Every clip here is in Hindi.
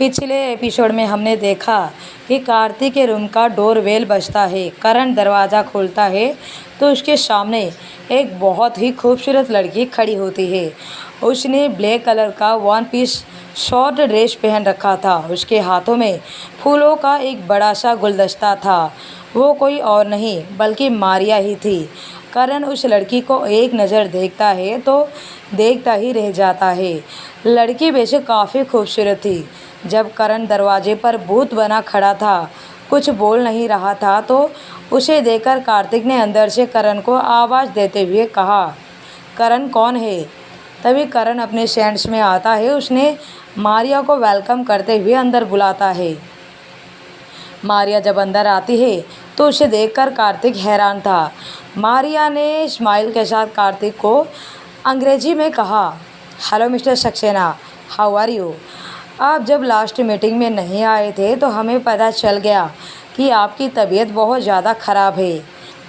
पिछले एपिसोड में हमने देखा कि कार्तिक के रूम का डोरबेल बजता है। करण दरवाज़ा खोलता है तो उसके सामने एक बहुत ही खूबसूरत लड़की खड़ी होती है। उसने ब्लैक कलर का वन पीस शॉर्ट ड्रेस पहन रखा था। उसके हाथों में फूलों का एक बड़ा सा गुलदस्ता था। वो कोई और नहीं बल्कि मारिया ही थी। करण उस लड़की को एक नज़र देखता है तो देखता ही रह जाता है। लड़की वैसे काफ़ी खूबसूरत थी। जब करण दरवाजे पर भूत बना खड़ा था, कुछ बोल नहीं रहा था, तो उसे देखकर कार्तिक ने अंदर से करण को आवाज़ देते हुए कहा, करण कौन है? तभी करण अपने सेंस में आता है। उसने मारिया को वेलकम करते हुए अंदर बुलाता है। मारिया जब अंदर आती है तो उसे देखकर कार्तिक हैरान था। मारिया ने स्माइल के साथ कार्तिक को अंग्रेजी में कहा, hello mister Saxena, how are you? आप जब लास्ट मीटिंग में नहीं आए थे तो हमें पता चल गया कि आपकी तबीयत बहुत ज़्यादा ख़राब है।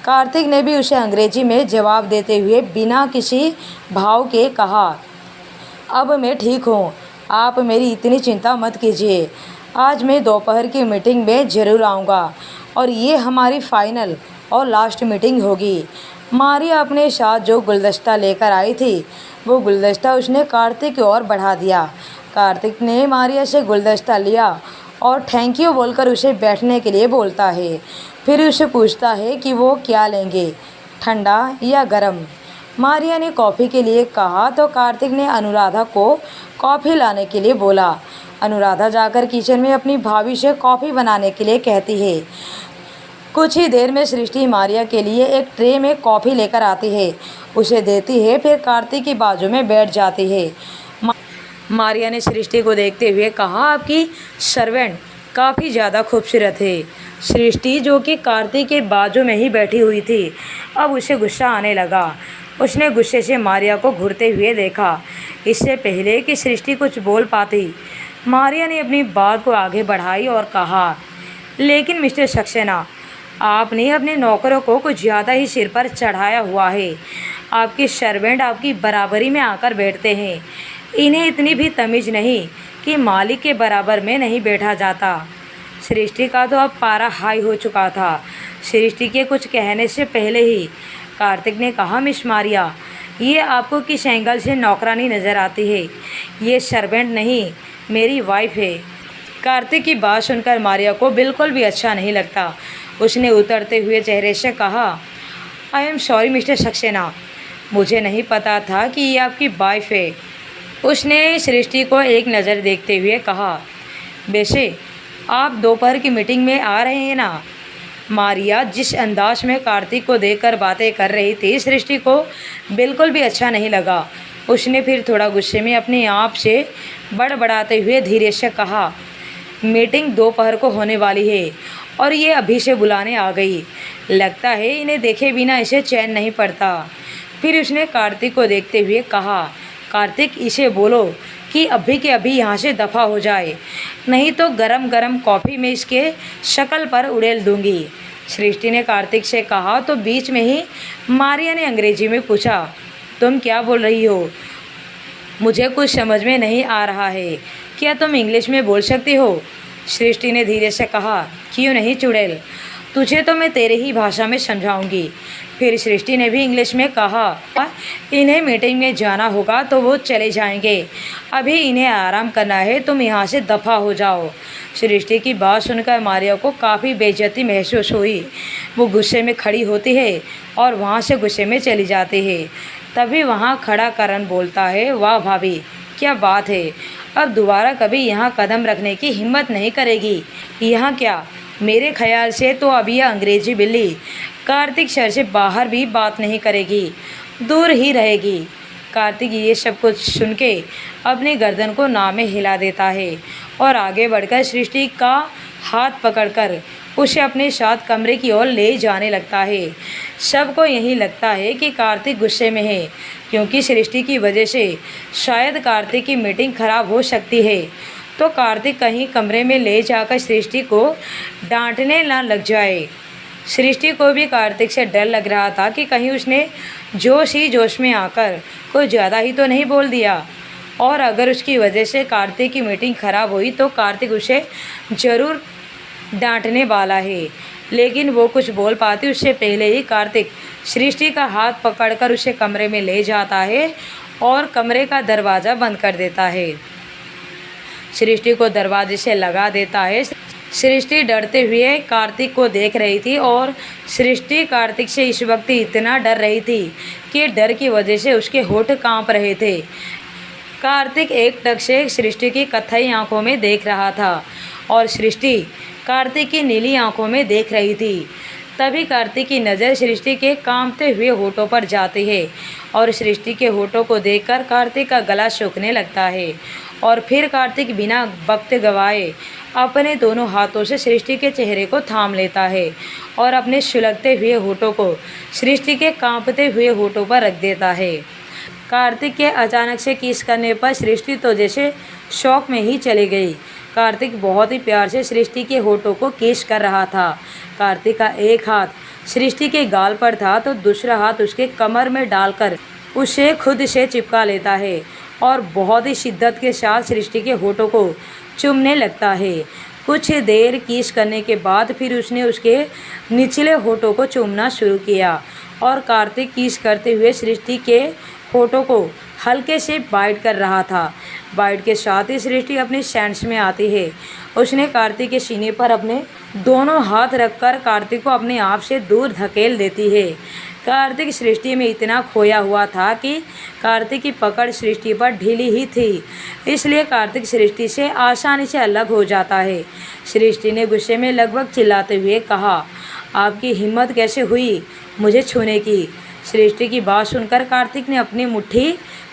कार्तिक ने भी उसे अंग्रेजी में जवाब देते हुए बिना किसी भाव के कहा, अब मैं ठीक हूँ, आप मेरी इतनी चिंता मत कीजिए। आज मैं दोपहर की मीटिंग में ज़रूर आऊँगा और ये हमारी फाइनल और लास्ट मीटिंग होगी। मारिया अपने साथ जो गुलदस्ता लेकर आई थी, वो गुलदस्ता उसने कार्तिक की ओर बढ़ा दिया। कार्तिक ने मारिया से गुलदस्ता लिया और थैंक यू बोलकर उसे बैठने के लिए बोलता है। फिर उसे पूछता है कि वो क्या लेंगे, ठंडा या गर्म। मारिया ने कॉफ़ी के लिए कहा तो कार्तिक ने अनुराधा को कॉफ़ी लाने के लिए बोला। अनुराधा जाकर किचन में अपनी भाभी से कॉफ़ी बनाने के लिए कहती है। कुछ ही देर में सृष्टि मारिया के लिए एक ट्रे में कॉफ़ी लेकर आती है, उसे देती है, फिर कार्तिक की बाजू में बैठ जाती है। मारिया ने सृष्टि को देखते हुए कहा, आपकी सर्वेंट काफ़ी ज़्यादा खूबसूरत है। सृष्टि जो कि कार्तिक के बाजू में ही बैठी हुई थी, अब उसे गुस्सा आने लगा। उसने गुस्से से मारिया को घूरते हुए देखा। इससे पहले कि सृष्टि कुछ बोल पाती, मारिया ने अपनी बात को आगे बढ़ाई और कहा, लेकिन मिस्टर सक्सेना, आपने अपने नौकरों को कुछ ज़्यादा ही सिर पर चढ़ाया हुआ है। आपके सर्वेंट आपकी बराबरी में आकर बैठते हैं। इन्हें इतनी भी तमीज़ नहीं कि मालिक के बराबर में नहीं बैठा जाता। सृष्टि का तो अब पारा हाई हो चुका था। सृष्टि के कुछ कहने से पहले ही कार्तिक ने कहा, मिस मारिया, ये आपको किस एंगल से नौकरानी नज़र आती है? ये सर्वेंट नहीं, मेरी वाइफ है। कार्तिक की बात सुनकर मारिया को बिल्कुल भी अच्छा नहीं लगता। उसने उतरते हुए चेहरे से कहा, I am sorry mister Saxena, मुझे नहीं पता था कि ये आपकी वाइफ है। उसने सृष्टि को एक नज़र देखते हुए कहा, वैसे आप दोपहर की मीटिंग में आ रहे हैं ना? मारिया जिस अंदाज में कार्तिक को देखकर बातें कर रही थी, सृष्टि को बिल्कुल भी अच्छा नहीं लगा। उसने फिर थोड़ा गुस्से में अपने आप से बड़बड़ाते हुए धीरे से कहा, मीटिंग दोपहर को होने वाली है और ये अभी से बुलाने आ गई। लगता है इन्हें देखे बिना इसे चैन नहीं पड़ता। फिर उसने कार्तिक को देखते हुए कहा, कार्तिक, इसे बोलो कि अभी के अभी यहाँ से दफ़ा हो जाए, नहीं तो गरम गरम कॉफ़ी में इसके शक्ल पर उड़ेल दूंगी। सृष्टि ने कार्तिक से कहा तो बीच में ही मारिया ने अंग्रेजी में पूछा, तुम क्या बोल रही हो? मुझे कुछ समझ में नहीं आ रहा है, क्या तुम इंग्लिश में बोल सकती हो? सृष्टि ने धीरे से कहा, क्यों नहीं चुड़ैल, तुझे तो मैं तेरे ही भाषा में समझाऊंगी। फिर सृष्टि ने भी इंग्लिश में कहा, इन्हें मीटिंग में जाना होगा तो वो चले जाएंगे, अभी इन्हें आराम करना है, तुम यहाँ से दफ़ा हो जाओ। सृष्टि की बात सुनकर मारिया को काफ़ी बेइज्जती महसूस हुई। वो गुस्से में खड़ी होती है और वहाँ से गुस्से में चली जाती है। तभी वहाँ खड़ा करण बोलता है, वाह भाभी, क्या बात है, अब दोबारा कभी यहाँ कदम रखने की हिम्मत नहीं करेगी। यहाँ क्या, मेरे ख्याल से तो अभी यह अंग्रेजी बिल्ली कार्तिक सर से बाहर भी बात नहीं करेगी, दूर ही रहेगी। कार्तिक ये सब कुछ सुन के अपनी गर्दन को ना में हिला देता है और आगे बढ़कर सृष्टि का हाथ पकड़कर उसे अपने साथ कमरे की ओर ले जाने लगता है। सबको यही लगता है कि कार्तिक गुस्से में है, क्योंकि सृष्टि की वजह से शायद कार्तिक की मीटिंग खराब हो सकती है। तो कार्तिक कहीं कमरे में ले जाकर सृष्टि को डांटने ना लग जाए। सृष्टि को भी कार्तिक से डर लग रहा था कि कहीं उसने जोश में आकर कुछ ज़्यादा ही तो नहीं बोल दिया और अगर उसकी वजह से कार्तिक की मीटिंग खराब हुई तो कार्तिक उसे ज़रूर डांटने वाला है। लेकिन वो कुछ बोल पाती उससे पहले ही कार्तिक सृष्टि का हाथ पकड़कर उसे कमरे में ले जाता है और कमरे का दरवाज़ा बंद कर देता है। सृष्टि को दरवाजे से लगा देता है। सृष्टि डरते हुए कार्तिक को देख रही थी और सृष्टि कार्तिक से इस वक्त इतना डर रही थी कि डर की वजह से उसके होंठ कांप रहे थे। कार्तिक एकटक से सृष्टि की कत्थई आंखों में देख रहा था और सृष्टि कार्तिक की नीली आंखों में देख रही थी। तभी कार्तिक की नज़र सृष्टि के कांपते हुए होठों पर जाती है और सृष्टि के होठों को देखकर कार्तिक का गला सूखने लगता है और फिर कार्तिक बिना वक्त गवाए अपने दोनों हाथों से सृष्टि के चेहरे को थाम लेता है और अपने सुलगते हुए होठों को सृष्टि के कांपते हुए होठों पर रख देता है। कार्तिक के अचानक से किस करने पर सृष्टि तो जैसे शौक में ही चली गई। कार्तिक बहुत ही प्यार से सृष्टि के होठों को किस कर रहा था। कार्तिक का एक हाथ सृष्टि के गाल पर था तो दूसरा हाथ उसके कमर में डालकर उसे खुद से चिपका लेता है और बहुत ही शिद्दत के साथ सृष्टि के होठों को चूमने लगता है। कुछ देर किस करने के बाद फिर उसने उसके निचले होठों को चूमना शुरू किया और कार्तिक किस करते हुए सृष्टि के होठों को हल्के से बाइट कर रहा था। बाइट के साथ ही सृष्टि अपने सेंस में आती है। उसने कार्तिक के सीने पर अपने दोनों हाथ रखकर कार्तिक को अपने आप से दूर धकेल देती है। कार्तिक सृष्टि में इतना खोया हुआ था कि कार्तिक की पकड़ सृष्टि पर ढीली ही थी, इसलिए कार्तिक सृष्टि से आसानी से अलग हो जाता है। सृष्टि ने गुस्से में लगभग चिल्लाते हुए कहा, आपकी हिम्मत कैसे हुई मुझे छूने की? सृष्टि की बात सुनकर कार्तिक ने अपनी मुट्ठी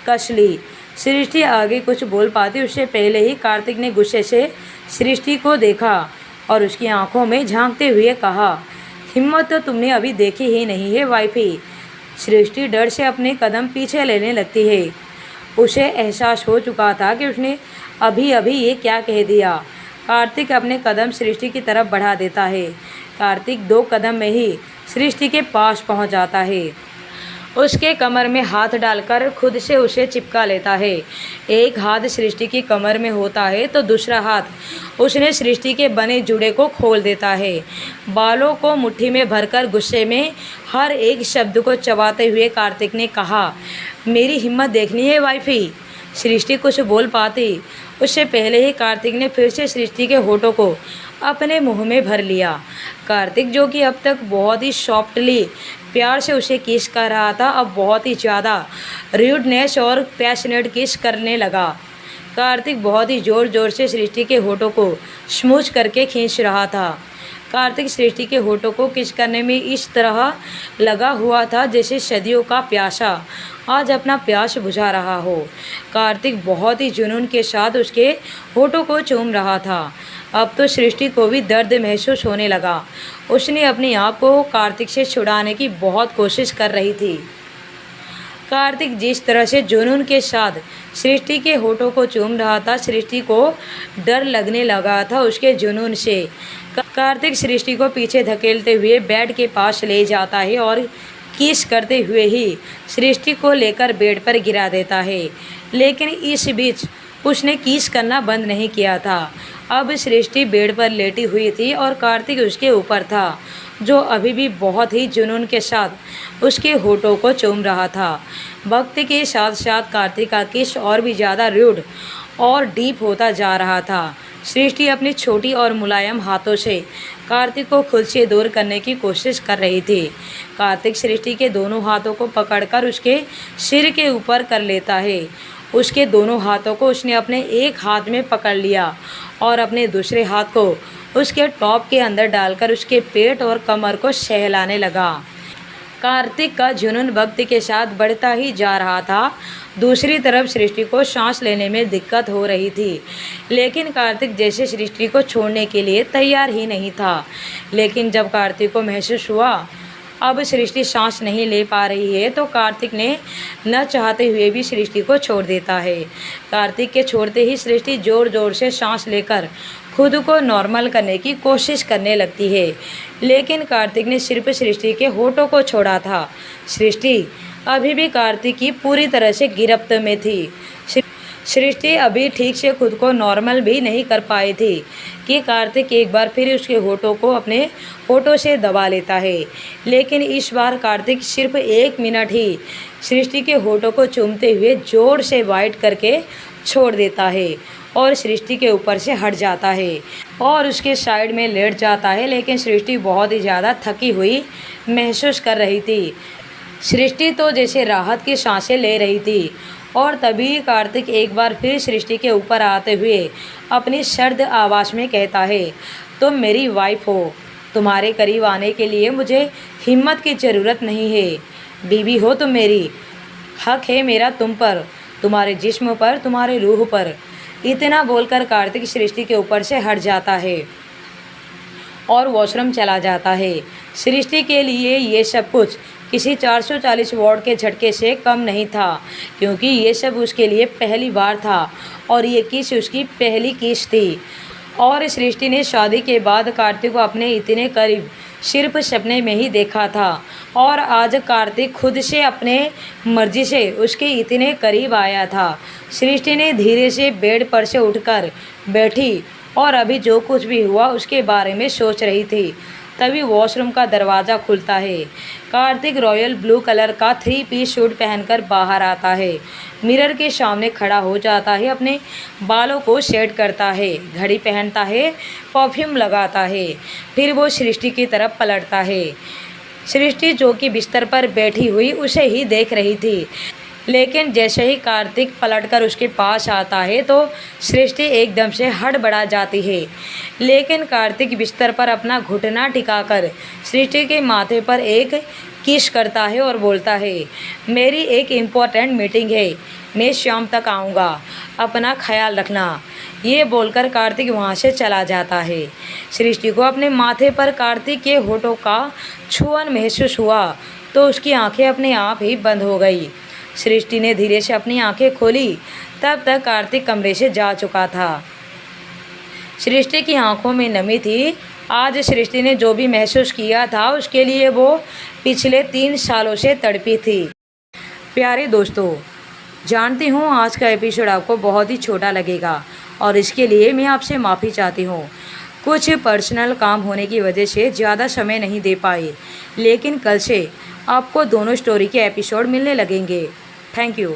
कस ली। सृष्टि आगे कुछ बोल पाती उससे पहले ही कार्तिक ने गुस्से से सृष्टि को देखा और उसकी आंखों में झांकते हुए कहा, हिम्मत तो तुमने अभी देखी ही नहीं है वाइफी। सृष्टि डर से अपने कदम पीछे लेने लगती है। उसे एहसास हो चुका था कि उसने अभी अभी ये क्या कह दिया। कार्तिक अपने कदम सृष्टि की तरफ बढ़ा देता है। कार्तिक 2 कदम में ही सृष्टि के पास पहुंच जाता है। उसके कमर में हाथ डालकर खुद से उसे चिपका लेता है। एक हाथ सृष्टि की कमर में होता है तो दूसरा हाथ उसने सृष्टि के बने जूड़े को खोल देता है। बालों को मुट्ठी में भरकर गुस्से में हर एक शब्द को चबाते हुए कार्तिक ने कहा, मेरी हिम्मत देखनी है वाइफी। सृष्टि कुछ बोल पाती उससे पहले ही कार्तिक ने फिर से सृष्टि के होठों को अपने मुंह में भर लिया। कार्तिक जो कि अब तक बहुत ही सॉफ्टली प्यार से उसे किस कर रहा था, अब बहुत ही ज़्यादा रूडनेस और पैशनेट किस करने लगा। कार्तिक बहुत ही ज़ोर ज़ोर से सृष्टि के होठों को स्मूच करके खींच रहा था। कार्तिक सृष्टि के होठों को किस करने में इस तरह लगा हुआ था जैसे सदियों का प्यासा आज अपना प्यास बुझा रहा हो। कार्तिक बहुत ही जुनून के साथ उसके होठों को चूम रहा था। अब तो सृष्टि को भी दर्द महसूस होने लगा। उसने अपने आप को कार्तिक से छुड़ाने की बहुत कोशिश कर रही थी। कार्तिक जिस तरह से जुनून के साथ सृष्टि के होठों को चूम रहा था, सृष्टि को डर लगने लगा था उसके जुनून से। कार्तिक सृष्टि को पीछे धकेलते हुए बेड के पास ले जाता है और किस करते हुए ही सृष्टि को लेकर बेड पर गिरा देता है। लेकिन इस बीच उसने किस करना बंद नहीं किया था। अब सृष्टि बेड पर लेटी हुई थी और कार्तिक उसके ऊपर था, जो अभी भी बहुत ही जुनून के साथ उसके होठों को चूम रहा था। वक्त के साथ साथ कार्तिक का किस और भी ज़्यादा रूड और डीप होता जा रहा था। सृष्टि अपनी छोटी और मुलायम हाथों से कार्तिक को खुद से दूर करने की कोशिश कर रही थी। कार्तिक सृष्टि के दोनों हाथों को पकड़कर उसके सिर के ऊपर कर लेता है। उसके दोनों हाथों को उसने अपने एक हाथ में पकड़ लिया और अपने दूसरे हाथ को उसके टॉप के अंदर डालकर उसके पेट और कमर को सहलाने लगा। कार्तिक का जुनून वक्त के साथ बढ़ता ही जा रहा था। दूसरी तरफ सृष्टि को सांस लेने में दिक्कत हो रही थी, लेकिन कार्तिक जैसे सृष्टि को छोड़ने के लिए तैयार ही नहीं था। लेकिन जब कार्तिक को महसूस हुआ अब सृष्टि सांस नहीं ले पा रही है तो कार्तिक ने न चाहते हुए भी सृष्टि को छोड़ देता है। कार्तिक के छोड़ते ही सृष्टि ज़ोर ज़ोर से सांस लेकर खुद को नॉर्मल करने की कोशिश करने लगती है, लेकिन कार्तिक ने सिर्फ सृष्टि के होठों को छोड़ा था। सृष्टि अभी भी कार्तिक की पूरी तरह से गिरफ्त में थी। सृष्टि अभी ठीक से खुद को नॉर्मल भी नहीं कर पाई थी कि कार्तिक एक बार फिर उसके होठों को अपने होठों से दबा लेता है। लेकिन इस बार कार्तिक सिर्फ 1 मिनट ही सृष्टि के होठों को चूमते हुए ज़ोर से बाइट करके छोड़ देता है और सृष्टि के ऊपर से हट जाता है और उसके साइड में लेट जाता है। लेकिन सृष्टि बहुत ही ज़्यादा थकी हुई महसूस कर रही थी। सृष्टि तो जैसे राहत की सांसें ले रही थी और तभी कार्तिक एक बार फिर सृष्टि के ऊपर आते हुए अपनी सर्द आवाज़ में कहता है, तुम मेरी वाइफ हो, तुम्हारे करीब आने के लिए मुझे हिम्मत की ज़रूरत नहीं है। बीवी हो तुम मेरी, हक है मेरा तुम पर, तुम्हारे जिस्म पर, तुम्हारे रूह पर। इतना बोलकर कार्तिक सृष्टि के ऊपर से हट जाता है और वॉशरूम चला जाता है। सृष्टि के लिए ये सब कुछ किसी 440 वॉट के झटके से कम नहीं था, क्योंकि ये सब उसके लिए पहली बार था और ये किस उसकी पहली किस थी। और सृष्टि ने शादी के बाद कार्तिक को अपने इतने करीब सिर्फ सपने में ही देखा था और आज कार्तिक खुद से अपने मर्जी से उसके इतने करीब आया था। सृष्टि ने धीरे से बेड पर से उठकर बैठी और अभी जो कुछ भी हुआ उसके बारे में सोच रही थी। तभी वॉशरूम का दरवाज़ा खुलता है। कार्तिक रॉयल ब्लू कलर का 3 पीस सूट पहनकर बाहर आता है। मिरर के सामने खड़ा हो जाता है, अपने बालों को सेट करता है, घड़ी पहनता है, परफ्यूम लगाता है। फिर वो सृष्टि की तरफ पलटता है। सृष्टि जो कि बिस्तर पर बैठी हुई उसे ही देख रही थी, लेकिन जैसे ही कार्तिक पलटकर उसके पास आता है तो सृष्टि एकदम से हड़बड़ा जाती है। लेकिन कार्तिक बिस्तर पर अपना घुटना टिकाकर सृष्टि के माथे पर एक किस करता है और बोलता है, मेरी एक इम्पोर्टेंट मीटिंग है, मैं शाम तक आऊँगा, अपना ख्याल रखना। ये बोलकर कार्तिक वहाँ से चला जाता है। सृष्टि को अपने माथे पर कार्तिक के होठों का छुअन महसूस हुआ तो उसकी आंखें अपने आप ही बंद हो गई। सृष्टि ने धीरे से अपनी आंखें खोली, तब तक कार्तिक कमरे से जा चुका था। सृष्टि की आंखों में नमी थी। आज सृष्टि ने जो भी महसूस किया था उसके लिए वो पिछले 3 सालों से तड़पी थी। प्यारे दोस्तों, जानती हूँ आज का एपिसोड आपको बहुत ही छोटा लगेगा और इसके लिए मैं आपसे माफ़ी चाहती हूँ। कुछ पर्सनल काम होने की वजह से ज़्यादा समय नहीं दे पाई, लेकिन कल से आपको दोनों स्टोरी के एपिसोड मिलने लगेंगे। Thank you.